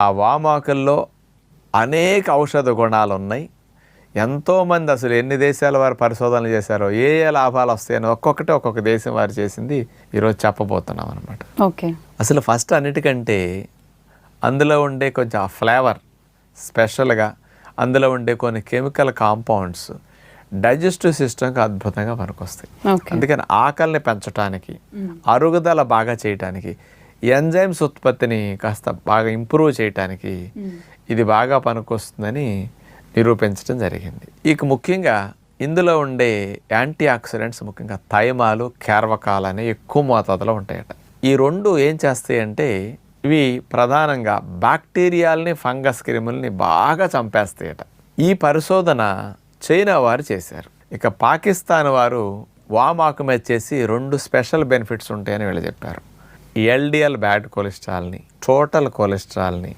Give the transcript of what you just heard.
ఆ వామాకుల్లో అనేక ఔషధ గుణాలు ఉన్నాయి. ఎంతోమంది అసలు ఎన్ని దేశాల వారు పరిశోధనలు చేశారో ఏ లాభాలు వస్తాయని ఒక్కొక్క దేశం వారు చేసింది ఈరోజు చెప్పబోతున్నాం అనమాట. ఓకే. అసలు ఫస్ట్ అన్నిటికంటే అందులో ఉండే కొంచెం ఆ ఫ్లేవర్ స్పెషల్గా, అందులో ఉండే కొన్ని కెమికల్ కాంపౌండ్స్ డైజెస్టివ్ సిస్టమ్కి అద్భుతంగా పనికొస్తాయి. అందుకని ఆకలిని పెంచడానికి, అరుగుదల బాగా చేయటానికి, ఎంజైమ్స్ ఉత్పత్తిని కాస్త బాగా ఇంప్రూవ్ చేయటానికి ఇది బాగా పనికొస్తుందని నిరూపించడం జరిగింది. ఇక ముఖ్యంగా ఇందులో ఉండే యాంటీ ఆక్సిడెంట్స్, ముఖ్యంగా థైమాలు, కేర్వకాలు అనేవి ఎక్కువ మోతాదులో ఉంటాయట. ఈ రెండు ఏం చేస్తాయంటే ఇవి ప్రధానంగా బ్యాక్టీరియాలని, ఫంగస్ క్రిములని బాగా చంపేస్తాయట. ఈ పరిశోధన చైనా వారు చేశారు. ఇక పాకిస్తాన్ వారు వామాకు మీద చేసి 2 స్పెషల్ బెనిఫిట్స్ ఉంటాయని వీళ్ళు చెప్పారు. ఎల్డిఎల్ బ్యాడ్ కొలెస్ట్రాల్ని, టోటల్ కొలెస్ట్రాల్ని